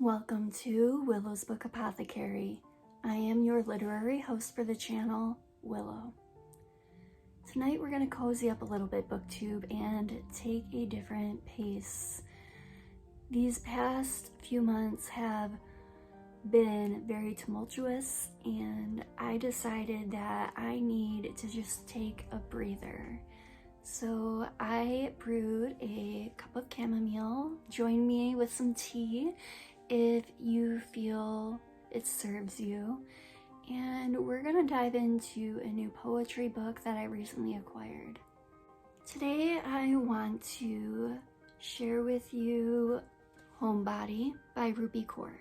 Welcome to Willow's Book Apothecary. I am your literary host for the channel, Willow. Tonight we're going to cozy up a little bit, booktube, and take a different pace. These past few months have been very tumultuous, and I decided that I need to just take a breather. So I brewed a cup of chamomile. Join me with some tea if you feel it serves you. And we're gonna dive into a new poetry book that I recently acquired. Today I want to share with you Homebody by Rupi Kaur.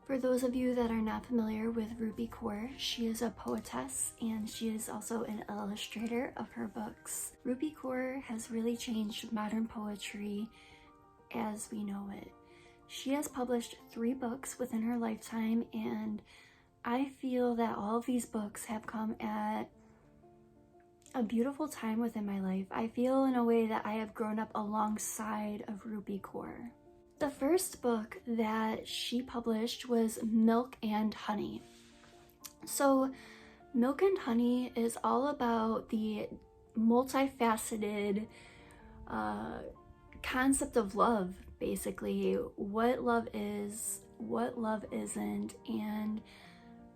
For those of you that are not familiar with Rupi Kaur, she is a poetess and she is also an illustrator of her books. Rupi Kaur has really changed modern poetry as we know it. She has published 3 books within her lifetime, and I feel that all of these books have come at a beautiful time within my life. I feel in a way that I have grown up alongside of Rupi Kaur. The first book that she published was Milk and Honey. So Milk and Honey is all about the multifaceted concept of love, basically, what love is, what love isn't. And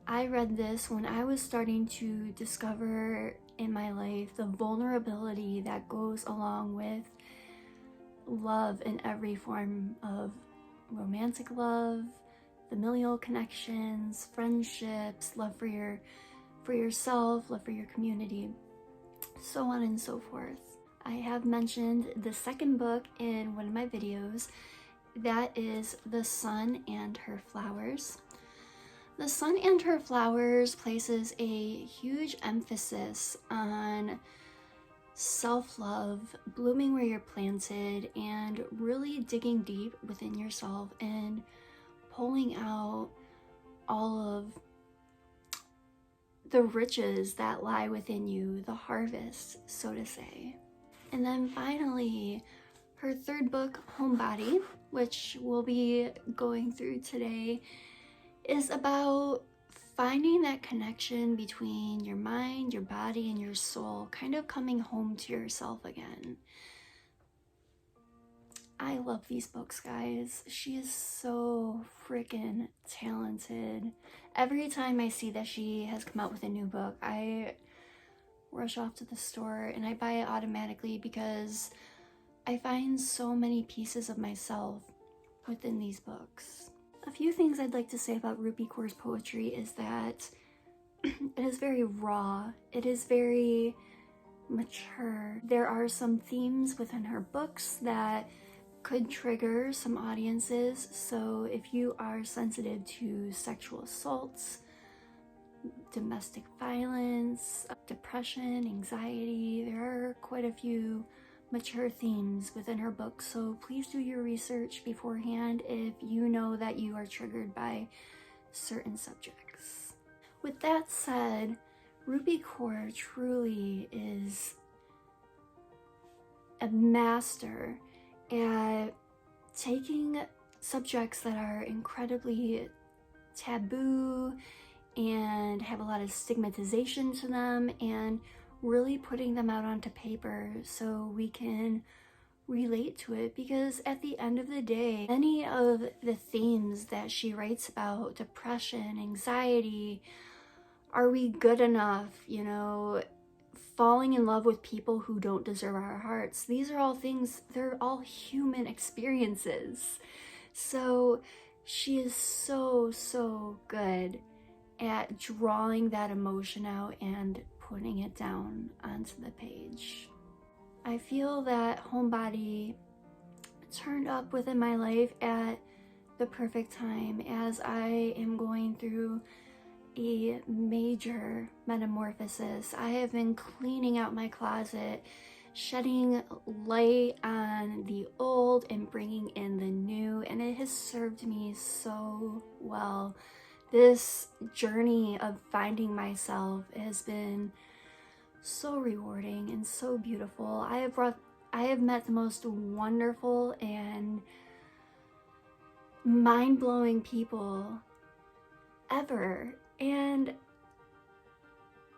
I read this when I was starting to discover in my life the vulnerability that goes along with love in every form of romantic love, familial connections, friendships, love for yourself, love for your community, so on and so forth. I have mentioned the second book in one of my videos. That is The Sun and Her Flowers. The Sun and Her Flowers places a huge emphasis on self-love, blooming where you're planted, and really digging deep within yourself and pulling out all of the riches that lie within you, the harvest, so to say. And then finally, her third book, Homebody, which we'll be going through today, is about finding that connection between your mind, your body, and your soul, kind of coming home to yourself again. I love these books, guys. She is so freaking talented. Every time I see that she has come out with a new book, I rush off to the store and I buy it automatically because I find so many pieces of myself within these books. A few things I'd like to say about Rupi Kaur's poetry is that it is very raw. It is very mature. There are some themes within her books that could trigger some audiences. So if you are sensitive to sexual assaults, domestic violence, depression, anxiety, there are quite a few mature themes within her book, so please do your research beforehand if you know that you are triggered by certain subjects. With that said, Rupi Kaur truly is a master at taking subjects that are incredibly taboo and have a lot of stigmatization to them and really putting them out onto paper so we can relate to it, because at the end of the day, many of the themes that she writes about, depression, anxiety, are we good enough, falling in love with people who don't deserve our hearts, these are all things, they're all human experiences. So she is so good at drawing that emotion out and putting it down onto the page. I feel that Homebody turned up within my life at the perfect time as I am going through a major metamorphosis. I have been cleaning out my closet, shedding light on the old and bringing in the new, and it has served me so well. This journey of finding myself has been so rewarding and so beautiful. I have met the most wonderful and mind-blowing people ever. And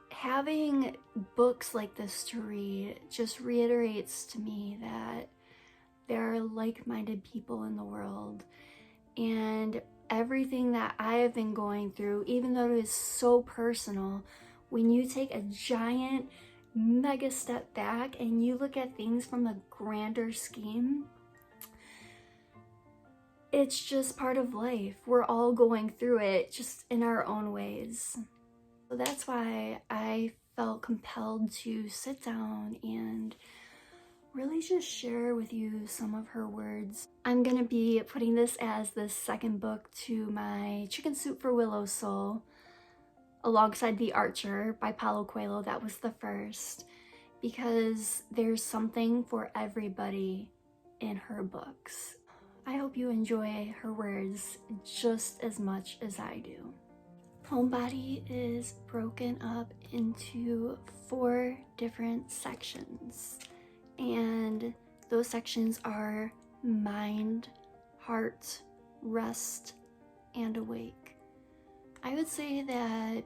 having books like this to read just reiterates to me that there are like-minded people in the world, and everything that I have been going through, even though it is so personal, when you take a giant mega step back and you look at things from a grander scheme, it's just part of life. We're all going through it, just in our own ways. So that's why I felt compelled to sit down and really just share with you some of her words. I'm gonna be putting this as the second book to my Chicken Soup for Willow Soul, alongside The Archer by Paulo Coelho. That was the first, because there's something for everybody in her books. I hope you enjoy her words just as much as I do. Homebody is broken up into 4 different sections, and those sections are mind, heart, rest, and awake. I would say that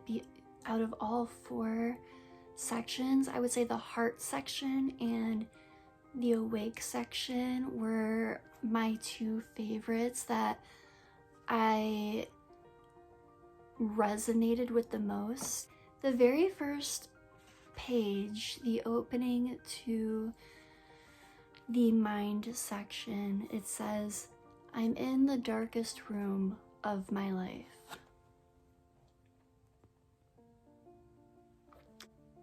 out of all 4 sections, I would say the heart section and the awake section were my 2 favorites that I resonated with the most. The very first page, the opening to the mind section, it says, "I'm in the darkest room of my life."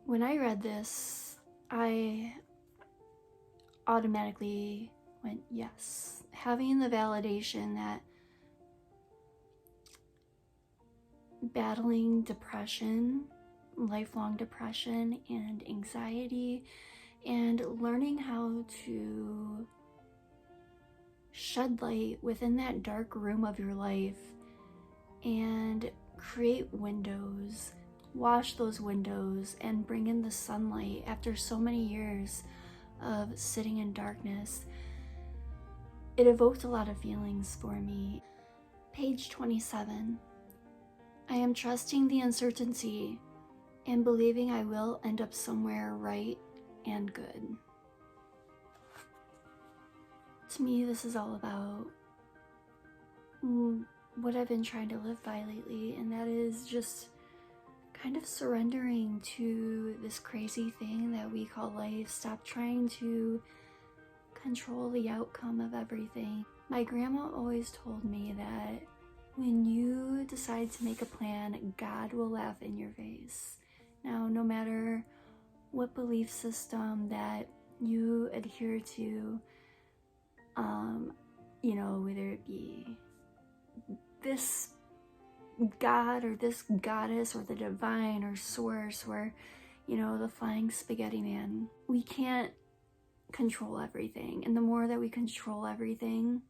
When I read this, I automatically went, yes. Having the validation that battling depression, lifelong depression and anxiety, and learning how to shed light within that dark room of your life and create windows, wash those windows and bring in the sunlight after so many years of sitting in darkness. It evoked a lot of feelings for me. Page 27. I am trusting the uncertainty and believing I will end up somewhere right and good. To me, this is all about what I've been trying to live by lately, and that is just kind of surrendering to this crazy thing that we call life. Stop trying to control the outcome of everything. My grandma always told me that when you decide to make a plan, God will laugh in your face. Now, no matter what belief system that you adhere to, whether it be this God or this goddess or the divine or source or, the flying spaghetti man, we can't control everything. And the more that we control everything,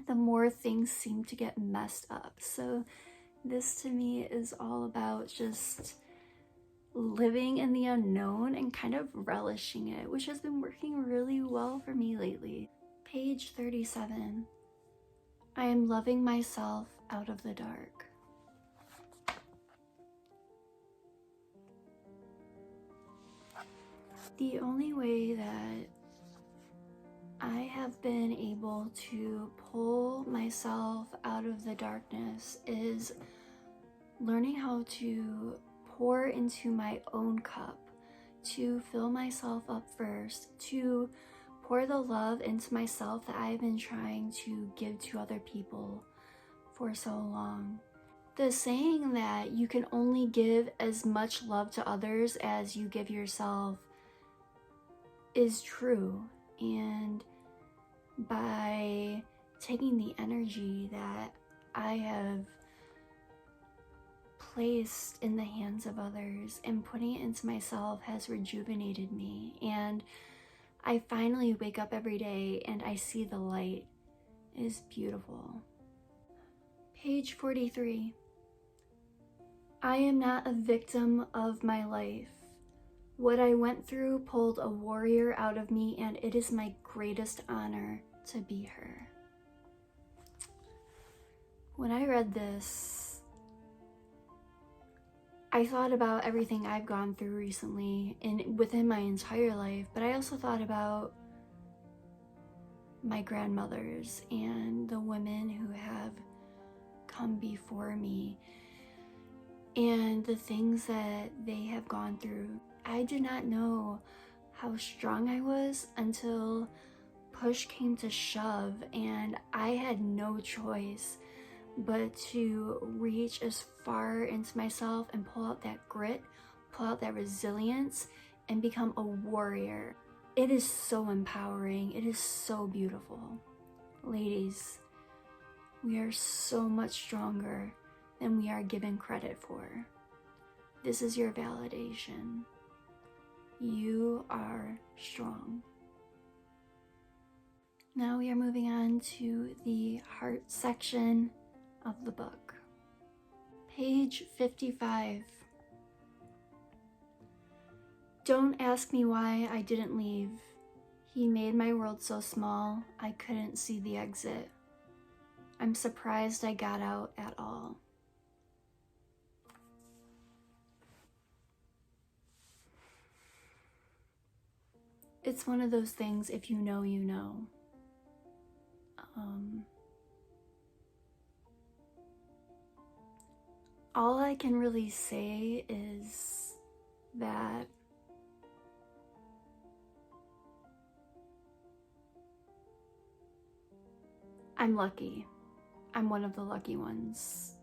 the more things seem to get messed up. So this to me is all about just living in the unknown and kind of relishing it, which has been working really well for me lately. Page 37. I am loving myself out of the dark. The only way that I have been able to pull myself out of the darkness is learning how to pour into my own cup, to fill myself up first, to pour the love into myself that I've been trying to give to other people for so long. The saying that you can only give as much love to others as you give yourself is true, and by taking the energy that I have placed in the hands of others and putting it into myself has rejuvenated me, and I finally wake up every day and I see the light. It is beautiful. Page 43. I am not a victim of my life. What I went through pulled a warrior out of me, and it is my greatest honor to be her. When I read this, I thought about everything I've gone through recently and within my entire life, but I also thought about my grandmothers and the women who have come before me and the things that they have gone through. I did not know how strong I was until push came to shove and I had no choice but to reach as far into myself and pull out that grit, pull out that resilience, and become a warrior. It is so empowering. It is so beautiful. Ladies, we are so much stronger than we are given credit for. This is your validation. You are strong. Now we are moving on to the heart section of the book. Page 55. Don't ask me why I didn't leave. He made my world so small I couldn't see the exit. I'm surprised I got out at all. It's one of those things, if you know, you know. All I can really say is that I'm lucky. I'm one of the lucky ones.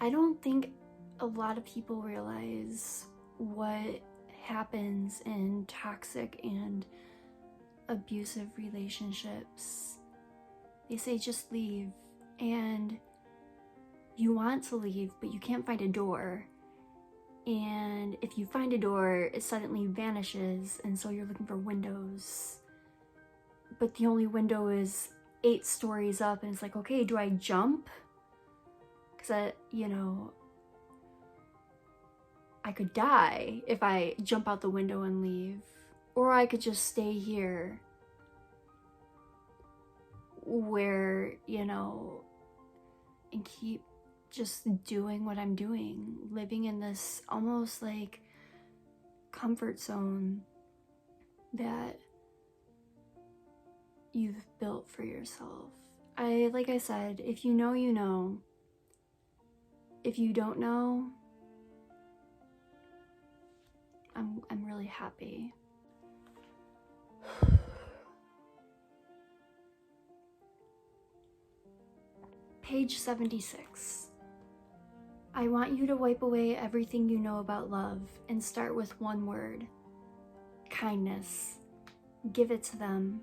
I don't think a lot of people realize what happens in toxic and abusive relationships. They say just leave, and you want to leave, but you can't find a door. And if you find a door, it suddenly vanishes, and so you're looking for windows. But the only window is 8 stories up, and it's like, okay, do I jump? Because I could die if I jump out the window and leave. Or I could just stay here where, and keep just doing what I'm doing, living in this almost like comfort zone that you've built for yourself. Like I said, if you know, you know. If you don't know, I'm really happy. Page 76. I want you to wipe away everything you know about love and start with one word: kindness. Give it to them.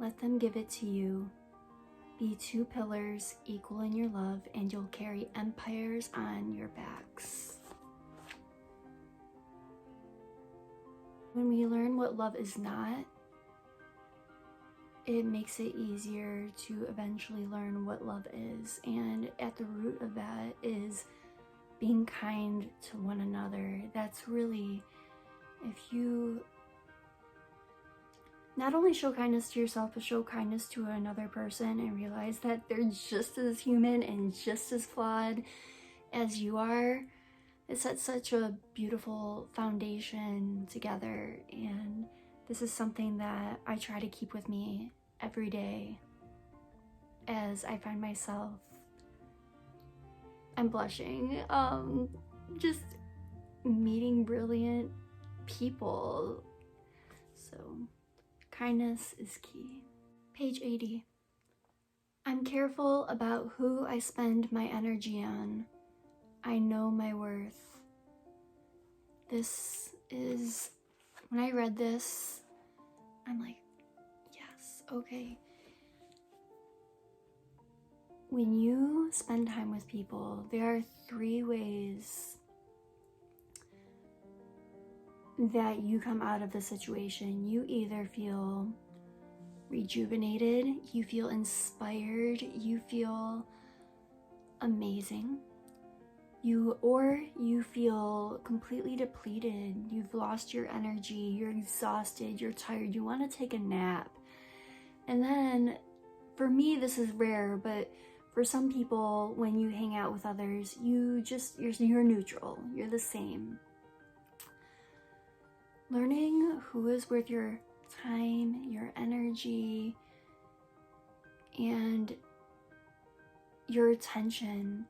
Let them give it to you. Be 2 pillars equal in your love, and you'll carry empires on your backs. When we learn what love is not, it makes it easier to eventually learn what love is. And at the root of that is being kind to one another. That's really, if you not only show kindness to yourself, but show kindness to another person and realize that they're just as human and just as flawed as you are, it sets such a beautiful foundation together. And this is something that I try to keep with me every day as I find myself, I'm blushing, just meeting brilliant people. So kindness is key. Page 80. I'm careful about who I spend my energy on. I know my worth. This is, when I read this, I'm like, yes, okay. When you spend time with people, there are 3 ways that you come out of the situation. You either feel rejuvenated, you feel inspired, you feel amazing, or you feel completely depleted. You've lost your energy, you're exhausted, you're tired, you want to take a nap. And then, for me, this is rare, but For some people, when you hang out with others, you're neutral, you're the same. Learning who is worth your time, your energy, and your attention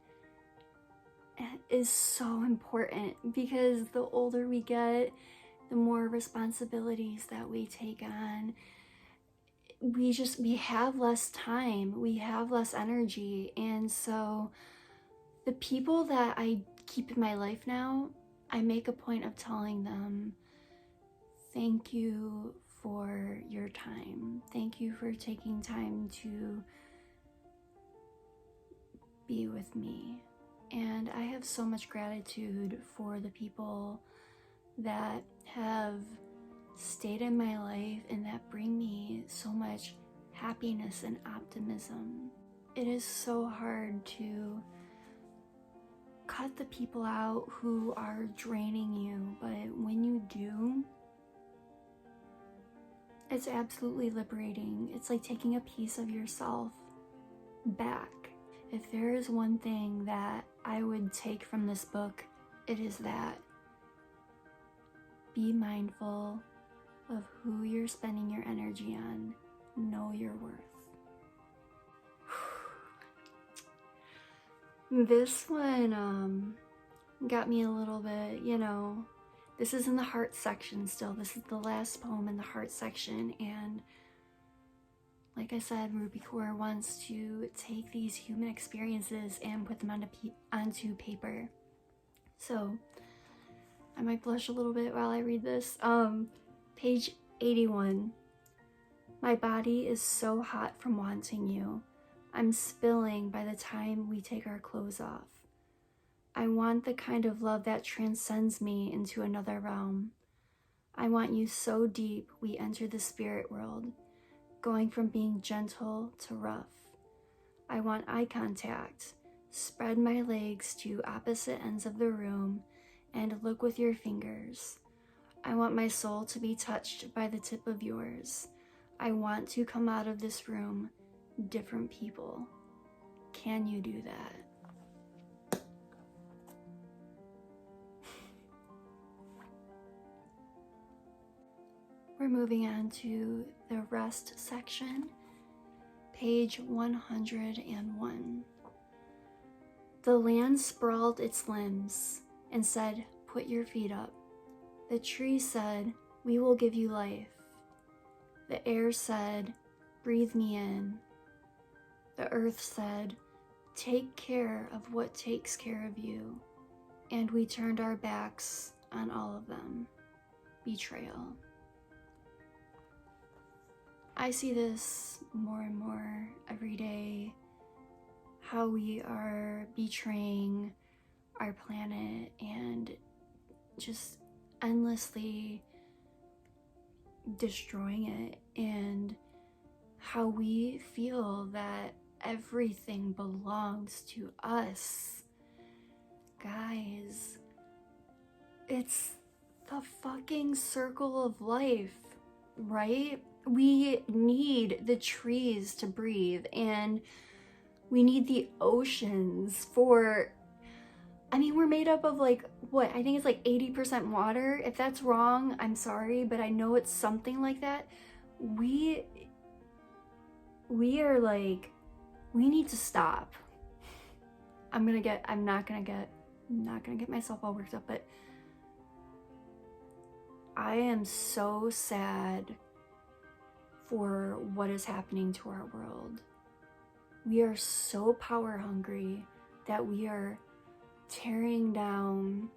is so important, because the older we get, the more responsibilities that we take on. We have less time, we have less energy, and so the people that I keep in my life now, I make a point of telling them, thank you for your time. Thank you for taking time to be with me. And I have so much gratitude for the people that have stayed in my life and that bring me so much happiness and optimism. It is so hard to cut the people out who are draining you, but when you do, it's absolutely liberating. It's like taking a piece of yourself back. If there is one thing that I would take from this book, it is that. Be mindful of who you're spending your energy on. Know your worth. This one got me a little bit, this is in the heart section still. This is the last poem in the heart section, and like I said, Rupi Kaur wants to take these human experiences and put them onto paper. So I might blush a little bit while I read this. Page 81. My body is so hot from wanting you. I'm spilling by the time we take our clothes off. I want the kind of love that transcends me into another realm. I want you so deep we enter the spirit world, going from being gentle to rough. I want eye contact. Spread my legs to opposite ends of the room and look with your fingers. I want my soul to be touched by the tip of yours. I want to come out of this room different people. Can you do that? We're moving on to the rest section, page 101. The land sprawled its limbs and said, "Put your feet up." The tree said, "We will give you life." The air said, "Breathe me in." The earth said, "Take care of what takes care of you." And we turned our backs on all of them. Betrayal. I see this more and more every day, how we are betraying our planet and just endlessly destroying it, and how we feel that everything belongs to us. Guys, it's the fucking circle of life, right? We need the trees to breathe, and we need the oceans for, we're made up of I think it's 80% water. If that's wrong, I'm sorry, but I know it's something like that. We are we need to stop. I'm not gonna get myself all worked up, but I am so sad for what is happening to our world. We are so power hungry that we are tearing down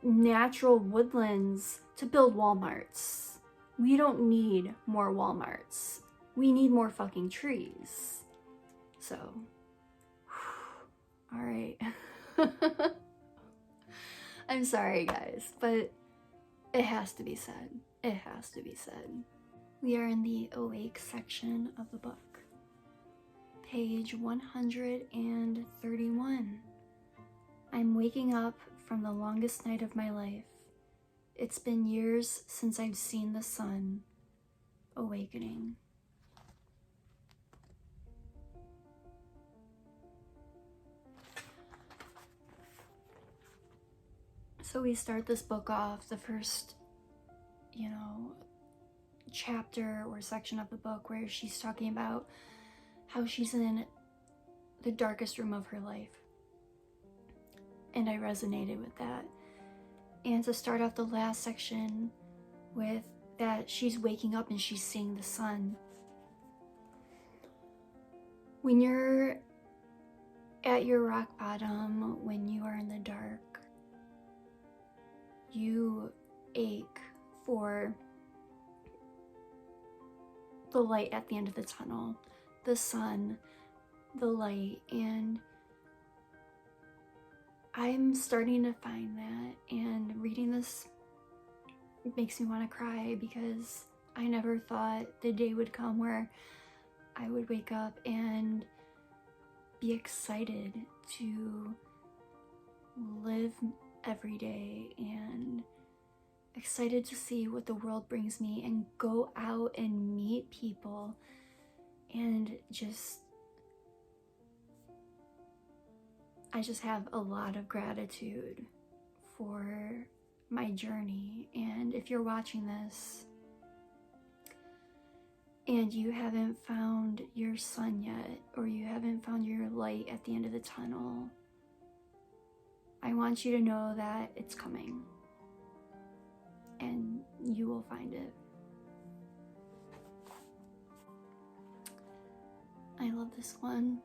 natural woodlands to build Walmarts. We don't need more Walmarts. We need more fucking trees. So, all right. I'm sorry, guys, but it has to be said. It has to be said. We are in the awake section of the book. Page 131. I'm waking up from the longest night of my life. It's been years since I've seen the sun. Awakening. So we start this book off, the first, chapter or section of the book where she's talking about how she's in the darkest room of her life. And I resonated with that. And to start off the last section with that she's waking up and she's seeing the sun. When you're at your rock bottom, when you are in the dark, you ache for the light at the end of the tunnel, the sun, the light, and I'm starting to find that, and reading this makes me want to cry because I never thought the day would come where I would wake up and be excited to live every day and excited to see what the world brings me and go out and meet people and I just have a lot of gratitude for my journey. And if you're watching this and you haven't found your sun yet, or you haven't found your light at the end of the tunnel, I want you to know that it's coming and you will find it. I love this one.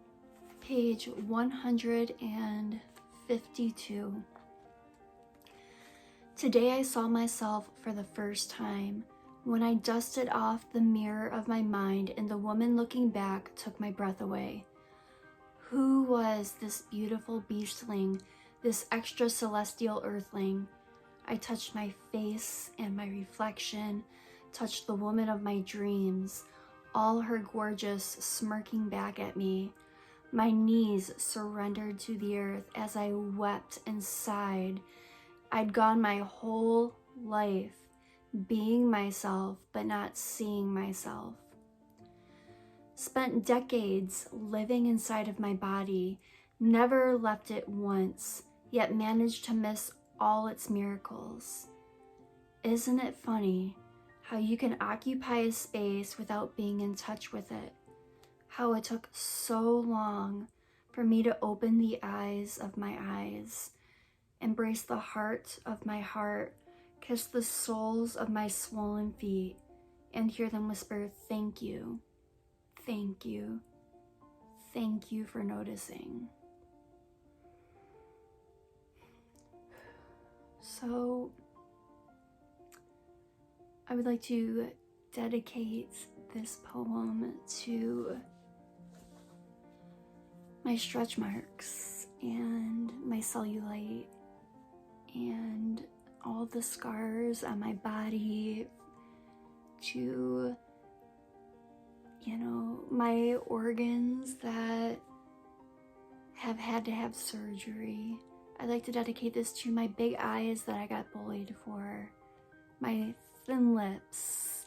Page 152. Today I saw myself for the first time when I dusted off the mirror of my mind, and the woman looking back took my breath away. Who was this beautiful beastling, this extra celestial earthling? I touched my face and my reflection, touched the woman of my dreams, all her gorgeous, smirking back at me. My knees surrendered to the earth as I wept and sighed. I'd gone my whole life being myself, but not seeing myself. Spent decades living inside of my body, never left it once, yet managed to miss all its miracles. Isn't it funny how you can occupy a space without being in touch with it? How it took so long for me to open the eyes of my eyes, embrace the heart of my heart, kiss the soles of my swollen feet, and hear them whisper, "Thank you, thank you, thank you for noticing." So I would like to dedicate this poem to my stretch marks and my cellulite and all the scars on my body, to, my organs that have had to have surgery. I'd like to dedicate this to my big eyes that I got bullied for, my thin lips.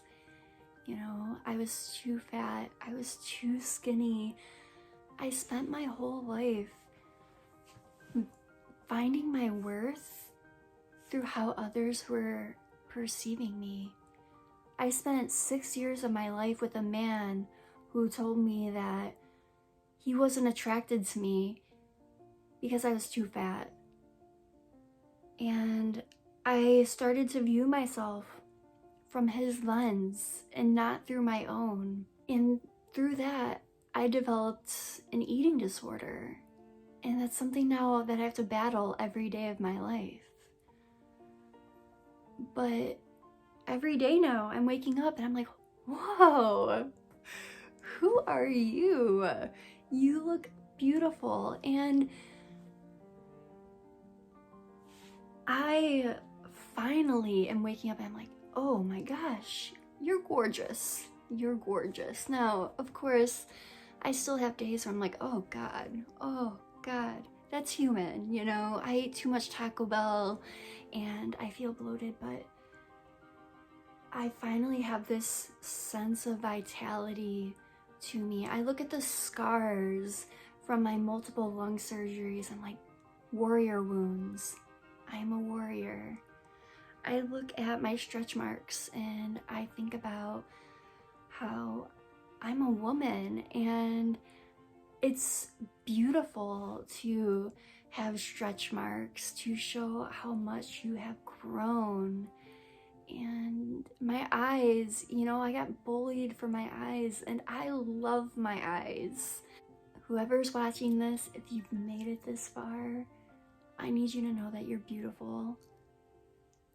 I was too fat, I was too skinny. I spent my whole life finding my worth through how others were perceiving me. I spent 6 years of my life with a man who told me that he wasn't attracted to me because I was too fat. And I started to view myself from his lens and not through my own. And through that, I developed an eating disorder. And that's something now that I have to battle every day of my life. But every day now, I'm waking up and I'm like, whoa, who are you? You look beautiful. And I finally am waking up and I'm like, oh my gosh, you're gorgeous. You're gorgeous. Now, of course, I still have days where I'm like, oh God, that's human, I ate too much Taco Bell and I feel bloated, but I finally have this sense of vitality to me. I look at the scars from my multiple lung surgeries and like warrior wounds. I'm a warrior. I look at my stretch marks and I think about how I'm a woman, and it's beautiful to have stretch marks to show how much you have grown. And my eyes, you know, I got bullied for my eyes, and I love my eyes. Whoever's watching this, if you've made it this far, I need you to know that you're beautiful.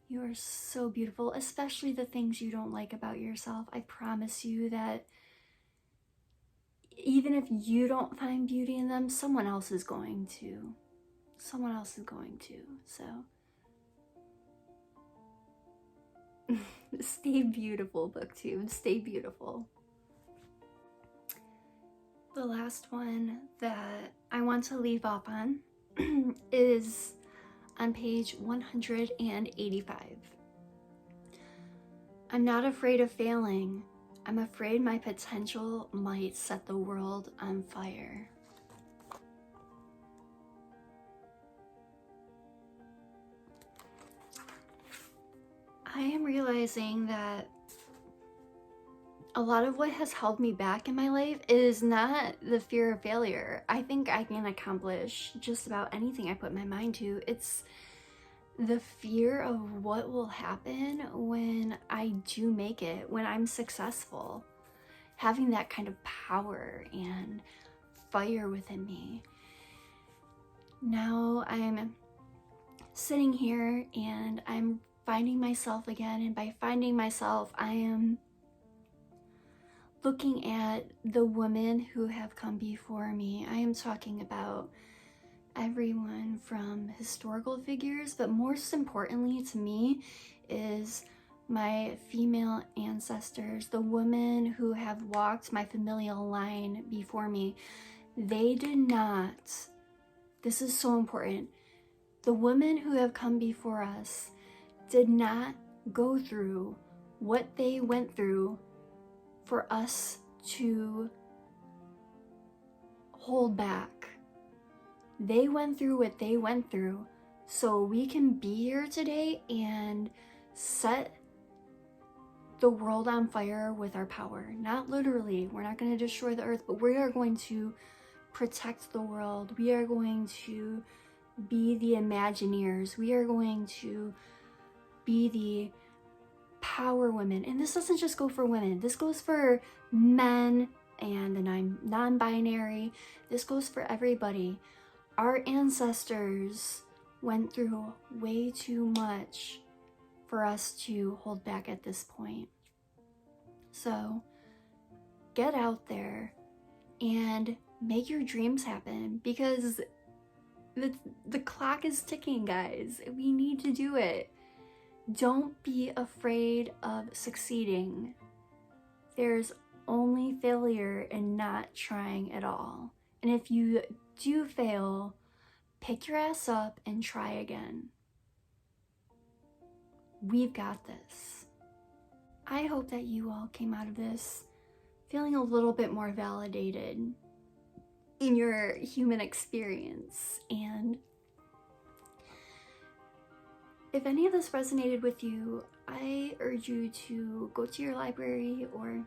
You are so beautiful, especially the things you don't like about yourself. I promise you that even if you don't find beauty in them, someone else is going to. Someone else is going to. So stay beautiful, BookTube. Stay beautiful. The last one that I want to leave off on is on page 185. I'm not afraid of failing. I'm afraid my potential might set the world on fire. I am realizing that a lot of what has held me back in my life is not the fear of failure. I think I can accomplish just about anything I put my mind to. It's the fear of what will happen when I do make it, when I'm successful. Having that kind of power and fire within me. Now I'm sitting here and I'm finding myself again, and by finding myself, I am looking at the women who have come before me. I am talking about everyone from historical figures, but most importantly to me is my female ancestors, the women who have walked my familial line before me. They did not, this is so important, the women who have come before us did not go through what they went through for us to hold back. They went through what they went through so we can be here today and set the world on fire with our power. Not literally, we're not going to destroy the earth, but we are going to protect the world. We are going to be the Imagineers. We are going to be the power women. And this doesn't just go for women. This goes for men and the non-binary. This goes for everybody. Our ancestors went through way too much for us to hold back at this point. So get out there and make your dreams happen, because the clock is ticking, guys. We need to do it. Don't be afraid of succeeding. There's only failure in not trying at all. And if you do fail, pick your ass up and try again. We've got this. I hope that you all came out of this feeling a little bit more validated in your human experience. And if any of this resonated with you, I urge you to go to your library or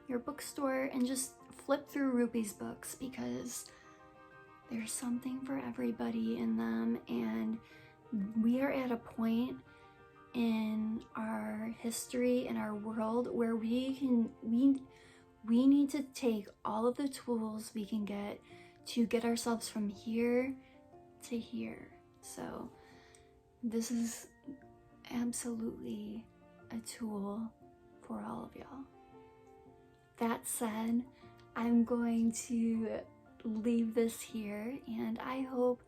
your bookstore and just flip through Rupi's books, because there's something for everybody in them. And we are at a point in our history, in our world, where we need to take all of the tools we can get to get ourselves from here to here. So this is absolutely a tool for all of y'all. That said, I'm going to leave this here, and I hope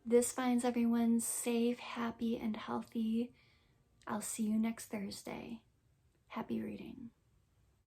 this finds everyone safe, happy, and healthy. I'll see you next Thursday. Happy reading.